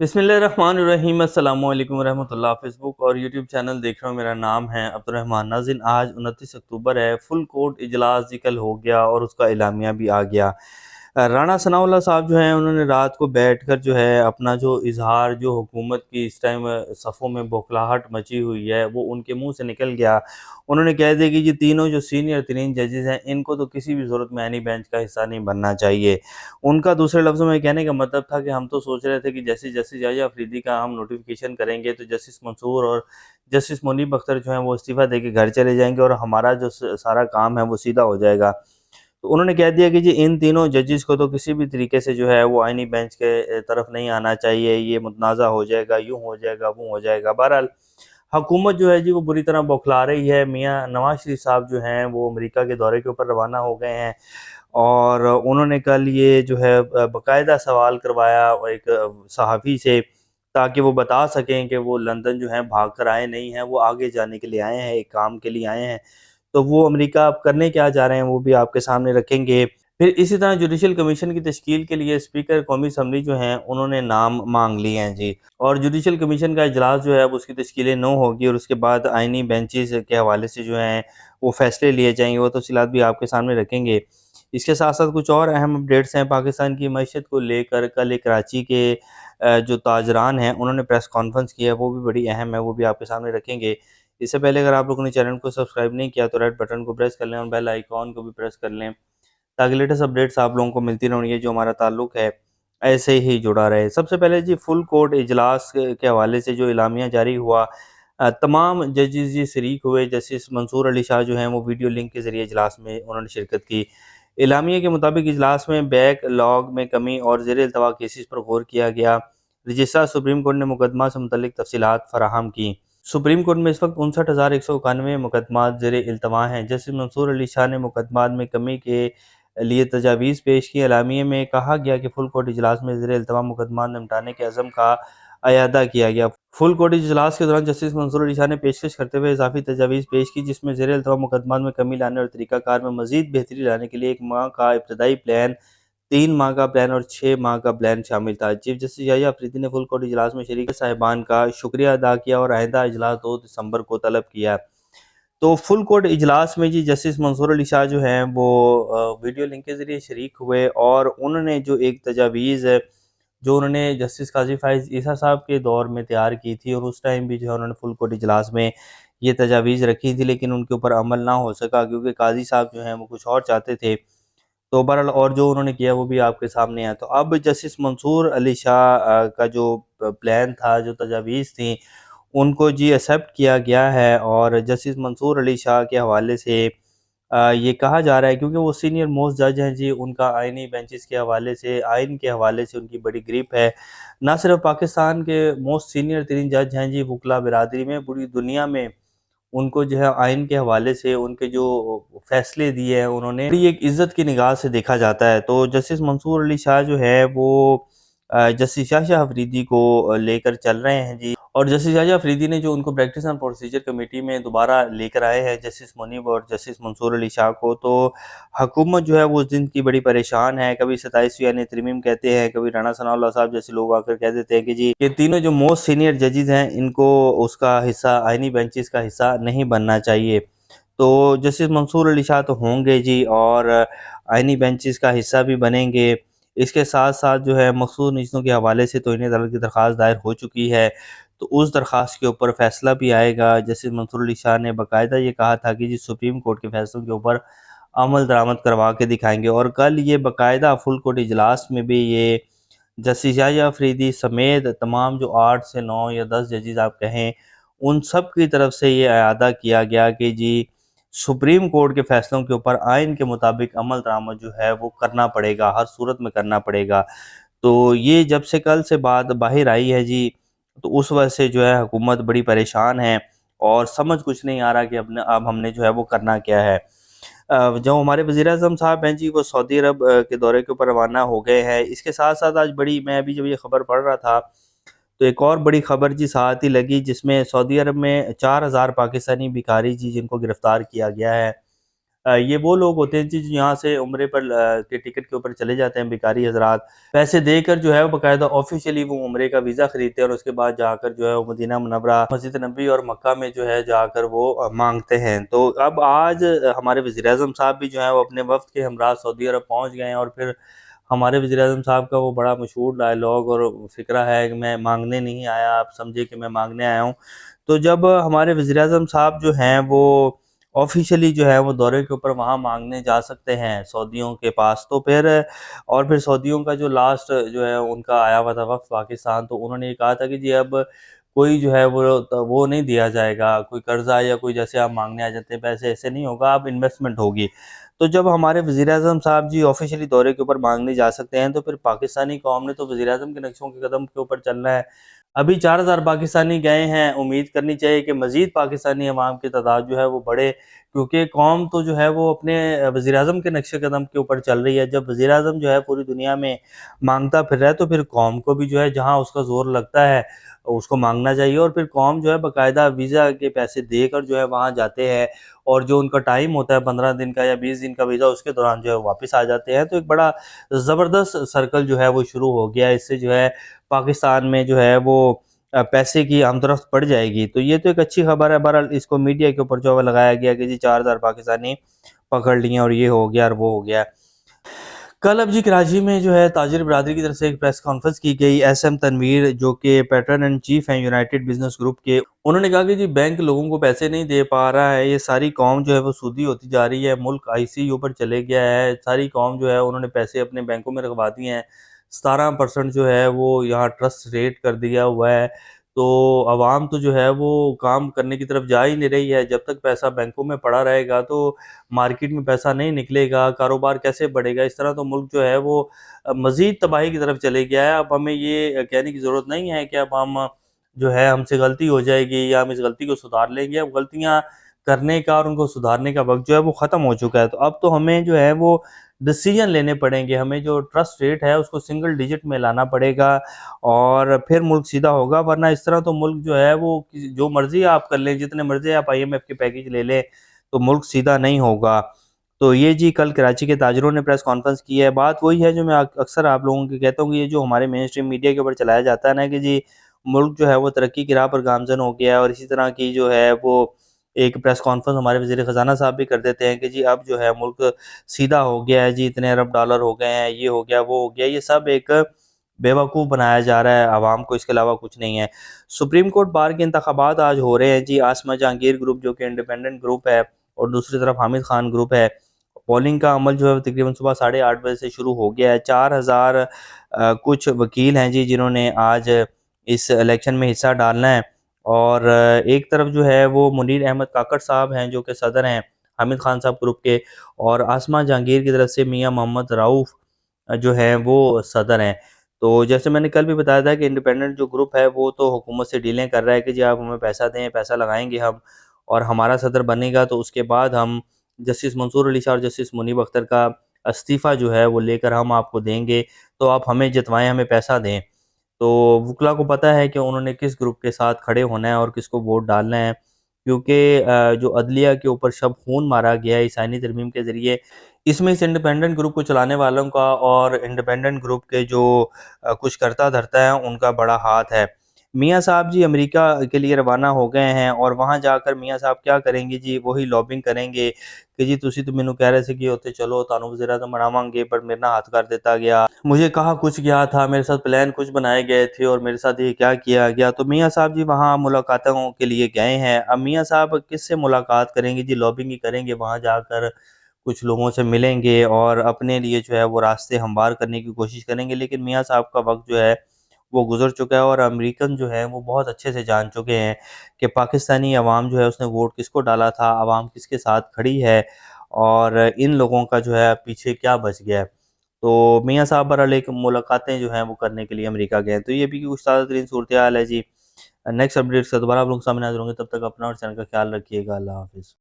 बिस्मिल्लाहिर्रहमानिर्रहीम। अस्सलाम वालेकुम रहमतुल्लाह। फेसबुक और यूट्यूब चैनल देख रहे हो, मेरा नाम है अब्दुर्रहमान। नाज़रीन, आज 29 अक्टूबर है। फुल कोर्ट इजलास कल हो गया और उसका एलामिया भी आ गया। राना सनाउल्लाह साहब जो हैं, उन्होंने रात को बैठकर जो है अपना जो इजहार, जो हुकूमत की इस टाइम सफ़ों में बौखलाहट मची हुई है, वो उनके मुंह से निकल गया। उन्होंने कह दिया कि ये तीनों जो सीनियर तरीन जजेस हैं, इनको तो किसी भी ज़रूरत में एनी बेंच का हिस्सा नहीं बनना चाहिए। उनका दूसरे लफ्ज़ों में कहने का मतलब था कि हम तो सोच रहे थे कि जैसे जस्टिस याहिया अफरीदी का हम नोटिफिकेशन करेंगे तो जस्टिस मंसूर और जस्टिस मुनीब अख्तर जो हैं वो इस्तीफ़ा देके घर चले जाएंगे और हमारा जो सारा काम है वो सीधा हो जाएगा। तो उन्होंने कह दिया कि जी इन तीनों जजेस को तो किसी भी तरीके से जो है वो आईनी बेंच के तरफ नहीं आना चाहिए, ये मुतनाज़ा हो जाएगा, यूँ हो जाएगा, वो हो जाएगा। बहरहाल हुकूमत जो है जी वो बुरी तरह बौखला रही है। मियाँ नवाज शरीफ साहब जो हैं वो अमेरिका के दौरे के ऊपर रवाना हो गए हैं और उन्होंने कल ये जो है बाकायदा सवाल करवाया एक सहाफ़ी से, ताकि वो बता सकें कि वो लंदन जो है भाग कर आए नहीं हैं, वो आगे जाने के लिए आए हैं, एक काम के लिए आए हैं। तो वो अमेरिका अब करने क्या जा रहे हैं वो भी आपके सामने रखेंगे। फिर इसी तरह जुडिशल कमीशन की तश्कील के लिए स्पीकर कौमी असम्बली जो हैं उन्होंने नाम मांग लिए हैं जी। और जुडिशल कमीशन का इजलास जो है अब उसकी तश्कील 9 होगी और उसके बाद आइनी बेंचेस के हवाले से जो हैं वो फैसले लिए जाएंगे। वो तफसीलात भी आपके सामने रखेंगे। इसके साथ साथ कुछ और अहम अपडेट्स हैं पाकिस्तान की मईशत को लेकर। कल एक कराची के जो ताजरान हैं उन्होंने प्रेस कॉन्फ्रेंस की है, वो भी बड़ी अहम है, वो भी आपके सामने रखेंगे। इससे पहले अगर आप लोगों ने चैनल को सब्सक्राइब नहीं किया तो रेड बटन को प्रेस कर लें और बेल आइकॉन को भी प्रेस कर लें, ताकि लेटेस्ट अपडेट्स आप लोगों को मिलती रहेंगी। जो हमारा ताल्लुक है ऐसे ही जुड़ा रहे। सबसे पहले जी फुल कोर्ट इजलास के हवाले से जो इलामिया जारी हुआ, तमाम जजेस जी शरीक हुए। जस्टिस मंसूर अली शाह जो हैं वो वीडियो लिंक के ज़रिए इजलास में उन्होंने शिरकत की। इलामिया के मुताबिक इजलास में बैक लॉग में कमी और ज़ेर इल्तवा केसेस पर गौर किया गया। रजिस्ट्रार सुप्रीम कोर्ट ने मुकदमा से मुतल्लिक तफसीलात फराहम की। सुप्रीम कोर्ट में इस वक्त 59,191 मुकदमात ज़ेर इल्तवा हैं। जस्टिस मंसूर अली शाह ने मुकदमात में कमी के लिए तजावीज़ पेश की। एलामिया में कहा गया कि फुल कोर्ट इजलास में ज़ेर इल्तवा मुकदमात निपटाने के अज़म का अयादा किया गया। फुल कोर्ट इजलास के दौरान जस्टिस मंसूर अली शाह ने पेशकश करते हुए इजाफी तजावीज़ पेश की, जिसमें ज़ेर इल्तवा मुकदमात में कमी लाने और तरीक़ाकार में मज़ीद बेहतरी लाने के लिए 1 माह का इब्तदाई प्लान, 3 माह का प्लान और 6 माह का प्लान शामिल था। चीफ जस्टिस याहिया अफरीदी ने फुल कोर्ट इजलास में शरीक साहिबान का शुक्रिया अदा किया और आइंदा इजलास 2 दिसंबर को तलब किया। तो फुल कोर्ट इजलास में जी जस्टिस मंसूर अली शाह जो हैं वो वीडियो लिंक के ज़रिए शरीक हुए और उन्होंने जो एक तजावीज़ जो उन्होंने जस्टिस काजी फाइज़ ईसा साहब के दौर में तैयार की थी और उस टाइम भी जो है उन्होंने फुल कोर्ट इजलास में ये तजावीज़ रखी थी, लेकिन उनके ऊपर अमल ना हो सका क्योंकि काजी साहब जो हैं वो कुछ और चाहते थे। तो बहरहाल और जो उन्होंने किया वो भी आपके सामने है। तो अब जस्टिस मंसूर अली शाह का जो प्लान था, जो तजावीज़ थी, उनको जी एक्सेप्ट किया गया है और जस्टिस मंसूर अली शाह के हवाले से ये कहा जा रहा है, क्योंकि वो सीनियर मोस्ट जज हैं जी, उनका आइनी बेंचेस के हवाले से, आइन के हवाले से उनकी बड़ी ग्रिप है। ना सिर्फ पाकिस्तान के मोस्ट सीनियर तरीन जज हैं जी वकला बिरादरी में, पूरी दुनिया में उनको जो है आइन के हवाले से उनके जो फैसले दिए हैं उन्होंने, बड़ी एक इज़्ज़त की निगाह से देखा जाता है। तो जस्टिस मंसूर अली शाह जो है वो जस्टिस याहिया अफरीदी को लेकर चल रहे हैं जी। और जस्टिस याहिया अफरीदी ने जो उनको प्रैक्टिस एंड प्रोसीजर कमेटी में दोबारा लेकर आए हैं जस्टिस मुनीब और जस्टिस मंसूर अली शाह को, तो हुकूमत जो है वो उस दिन की बड़ी परेशान है। कभी 27वीं यानी तरमीम कहते हैं, कभी राना सनाउल्लाह साहब जैसे लोग आकर कह देते हैं कि जी ये तीनों जो मोस्ट सीनियर जजेस हैं इनको उसका हिस्सा, आइनी बेंचेस का हिस्सा नहीं बनना चाहिए। तो जस्टिस मंसूर अली शाह तो होंगे जी और आइनी बेंचेस का हिस्सा भी बनेंगे। इसके साथ-साथ जो है मखसूस नज़रों के हवाले से तौहीन अदालत की दरख्वास्त दायर हो चुकी है, तो उस दरख्वास्त के ऊपर फ़ैसला भी आएगा। जस्टिस मंसूर अली शाह ने बाकायदा ये कहा था कि जी सुप्रीम कोर्ट के फ़ैसलों के ऊपर अमल दरामद करवा के दिखाएँगे और कल ये बाकायदा फुल कोर्ट इजलास में भी ये जस्टिस याहिया अफरीदी समेत तमाम जो 8 से 9 या 10 जजेस आप कहें, उन सब की तरफ से ये अयादा किया गया कि जी सुप्रीम कोर्ट के फ़ैसलों के ऊपर आइन के मुताबिक अमल दरामद जो है वो करना पड़ेगा, हर सूरत में करना पड़ेगा। तो ये जब से कल से बात बाहर आई है जी, तो उस वजह से जो है हुकूमत बड़ी परेशान है और समझ कुछ नहीं आ रहा कि अब हमने जो है वो करना क्या है। जो हमारे वज़ीर-ए-आज़म साहब हैं जी वो सऊदी अरब के दौरे के ऊपर रवाना हो गए हैं। इसके साथ-साथ आज बड़ी, मैं अभी जब ये खबर पढ़ रहा था तो एक और बड़ी खबर जी साथ ही लगी, जिसमें सऊदी अरब में 4000 पाकिस्तानी भिखारी जी जिनको गिरफ़्तार किया गया है। یہ وہ لوگ ہوتے ہیں جو یہاں سے عمرے پر کے ٹکٹ کے اوپر چلے جاتے ہیں، بیکاری حضرات پیسے دے کر جو ہے وہ باقاعدہ آفیشیلی وہ عمرے کا ویزا خریدتے ہیں، اور اس کے بعد جا کر جو ہے وہ مدینہ منورہ، مسجد نبوی اور مکہ میں جو ہے جا کر وہ مانگتے ہیں۔ تو اب آج ہمارے وزیر اعظم صاحب بھی جو ہیں وہ اپنے وفد کے ہمراہ سعودی عرب پہنچ گئے ہیں، اور پھر ہمارے وزیر اعظم صاحب کا وہ بڑا مشہور ڈائلاگ اور فقرہ ہے کہ میں مانگنے نہیں آیا، آپ سمجھے کہ میں مانگنے آیا ہوں۔ تو جب ہمارے وزیر اعظم صاحب جو ہیں وہ آفیشلی جو ہے وہ دورے کے اوپر وہاں مانگنے جا سکتے ہیں سعودیوں کے پاس، تو پھر سعودیوں کا جو لاسٹ جو ہے ان کا آیا ہوا تھا وقت پاکستان، تو انہوں نے یہ کہا تھا کہ جی اب کوئی جو ہے وہ نہیں دیا جائے گا، کوئی قرضہ یا کوئی جیسے آپ مانگنے آ جاتے ہیں پیسے، ایسے نہیں ہوگا، اب انویسٹمنٹ ہوگی۔ تو جب ہمارے وزیر اعظم صاحب جی آفیشلی دورے کے اوپر مانگنے جا سکتے ہیں، تو پھر پاکستانی قوم نے تو وزیر اعظم کے نقشوں کے قدم کے اوپر چلنا ہے۔ ابھی 4000 پاکستانی گئے ہیں، امید کرنی چاہیے کہ مزید پاکستانی عوام کی تعداد جو ہے وہ بڑھے، کیونکہ قوم تو جو ہے وہ اپنے وزیر اعظم کے نقش قدم کے اوپر چل رہی ہے۔ جب وزیر اعظم جو ہے پوری دنیا میں مانگتا پھر رہا ہے، تو پھر قوم کو بھی جو ہے جہاں اس کا زور لگتا ہے اس کو مانگنا چاہیے، اور پھر قوم جو ہے باقاعدہ ویزا کے پیسے دے کر جو ہے وہاں جاتے ہیں، اور جو ان کا ٹائم ہوتا ہے 15 دن کا یا 20 دن کا ویزا، اس کے دوران جو ہے واپس آ جاتے ہیں۔ تو ایک بڑا زبردست سرکل جو ہے وہ شروع ہو گیا، اس سے جو ہے پاکستان میں جو ہے وہ پیسے کی آمد و رفت بڑھ جائے گی۔ تو یہ تو ایک اچھی خبر ہے۔ بہرحال اس کو میڈیا کے اوپر جو ہے لگایا گیا کہ جی 4000 پاکستانی پکڑ لیے اور یہ ہو گیا اور وہ ہو گیا۔ کل اب جی کراچی میں جو ہے تاجر برادری کی طرف سے ایک پریس کانفرنس کی گئی۔ ایس ایم تنویر جو کہ پیٹرن اینڈ چیف ہیں یونائٹڈ بزنس گروپ کے، انہوں نے کہا کہ جی بینک لوگوں کو پیسے نہیں دے پا رہا ہے، یہ ساری قوم جو ہے وہ سودی ہوتی جا رہی ہے، ملک آئی سی یو پر چلے گیا ہے، ساری قوم جو ہے انہوں نے پیسے اپنے بینکوں میں رکھوا دیے ہیں، 17% جو ہے وہ یہاں ٹرسٹ ریٹ کر دیا ہوا ہے۔ تو عوام تو جو ہے وہ کام کرنے کی طرف جا ہی نہیں رہی ہے۔ جب تک پیسہ بینکوں میں پڑا رہے گا تو مارکیٹ میں پیسہ نہیں نکلے گا، کاروبار کیسے بڑھے گا؟ اس طرح تو ملک جو ہے وہ مزید تباہی کی طرف چلے گیا ہے۔ اب ہمیں یہ کہنے کی ضرورت نہیں ہے کہ اب ہم جو ہے ہم سے غلطی ہو جائے گی یا ہم اس غلطی کو سدھار لیں گے۔ اب غلطیاں کرنے کا اور ان کو سدھارنے کا وقت جو ہے وہ ختم ہو چکا ہے۔ تو اب تو ہمیں جو ہے وہ ڈیسیجن لینے پڑیں گے، ہمیں جو ٹرسٹ ریٹ ہے اس کو سنگل ڈیجٹ میں لانا پڑے گا، اور پھر ملک سیدھا ہوگا۔ ورنہ اس طرح تو ملک جو ہے وہ جو مرضی آپ کر لیں، جتنے مرضی آپ آئی ایم ایف کے پیکیج لے لیں، تو ملک سیدھا نہیں ہوگا۔ تو یہ جی کل کراچی کے تاجروں نے پریس کانفرنس کی ہے۔ بات وہی ہے جو میں اکثر آپ لوگوں کو کہتا ہوں کہ یہ جو ہمارے مین اسٹریم میڈیا کے اوپر چلایا جاتا ہے نا کہ جی ملک جو ہے وہ ترقی کی راہ پر گامزن ہو گیا ہے، اور اسی طرح کی جو ہے وہ ایک پریس کانفرنس ہمارے وزیر خزانہ صاحب بھی کر دیتے ہیں کہ جی اب جو ہے ملک سیدھا ہو گیا ہے، جی اتنے ارب ڈالر ہو گئے ہیں، یہ ہو گیا وہ ہو گیا۔ یہ سب ایک بیوقوف بنایا جا رہا ہے عوام کو، اس کے علاوہ کچھ نہیں ہے۔ سپریم کورٹ بار کے انتخابات آج ہو رہے ہیں جی۔ آسمہ جہانگیر گروپ جو کہ انڈیپینڈنٹ گروپ ہے، اور دوسری طرف حامد خان گروپ ہے، پولنگ کا عمل جو ہے تقریباً صبح 8:30 بجے سے شروع ہو گیا ہے۔ 4000 کچھ وکیل ہیں جی جنہوں نے آج اس الیکشن میں حصہ ڈالنا ہے، اور ایک طرف جو ہے وہ منیر احمد کاکڑ صاحب ہیں جو کہ صدر ہیں حامد خان صاحب گروپ کے، اور آسمہ جہانگیر کی طرف سے میاں محمد رؤوف جو ہیں وہ صدر ہیں۔ تو جیسے میں نے کل بھی بتایا تھا کہ انڈیپینڈنٹ جو گروپ ہے وہ تو حکومت سے ڈیلیں کر رہا ہے کہ جی آپ ہمیں پیسہ دیں، پیسہ لگائیں گے ہم، اور ہمارا صدر بنے گا تو اس کے بعد ہم جسٹس منصور علی شاہ اور جسٹس منیب اختر کا استعفیٰ جو ہے وہ لے کر ہم آپ کو دیں گے، تو آپ ہمیں جتوائیں، ہمیں پیسہ دیں۔ تو وکلا کو پتہ ہے کہ انہوں نے کس گروپ کے ساتھ کھڑے ہونا ہے اور کس کو ووٹ ڈالنا ہے، کیونکہ جو عدلیہ کے اوپر شب خون مارا گیا ہے اس آئینی ترمیم کے ذریعے، اس میں اس انڈیپینڈنٹ گروپ کو چلانے والوں کا اور انڈیپینڈنٹ گروپ کے جو کچھ کرتا دھرتا ہے ان کا بڑا ہاتھ ہے۔ میاں صاحب جی امریکہ کے لیے روانہ ہو گئے ہیں، اور وہاں جا کر میاں صاحب کیا کریں گے جی؟ وہی لابنگ کریں گے کہ جی تسی تو مینوں کہہ رہے تھے کہ ہوتے چلو تانوں وزیر اعظم بناواں گے، پر میرے نہ ہاتھ کر دیتا گیا، مجھے کہا کچھ گیا تھا، میرے ساتھ پلان کچھ بنائے گئے تھے اور میرے ساتھ یہ کیا کیا گیا۔ تو میاں صاحب جی وہاں ملاقاتوں کے لیے گئے ہیں۔ اب میاں صاحب کس سے ملاقات کریں گے جی؟ لابنگ ہی کریں گے، وہاں جا کر کچھ لوگوں سے ملیں گے اور اپنے لیے جو ہے وہ راستے ہموار کرنے کی کوشش کریں گے۔ لیکن میاں صاحب کا وقت جو ہے وہ گزر چکا ہے، اور امریکن جو ہے وہ بہت اچھے سے جان چکے ہیں کہ پاکستانی عوام جو ہے اس نے ووٹ کس کو ڈالا تھا، عوام کس کے ساتھ کھڑی ہے، اور ان لوگوں کا جو ہے پیچھے کیا بچ گیا ہے۔ تو میاں صاحب برحال ایک ملاقاتیں جو ہیں وہ کرنے کے لیے امریکہ گئے ہیں۔ تو یہ بھی کچھ تازہ ترین صورتحال ہے جی۔ نیکسٹ اپڈیٹ سے دوبارہ آپ لوگ سامنے حاضر ہوں گے، تب تک اپنا اور چینل کا خیال رکھیے گا۔ اللہ حافظ۔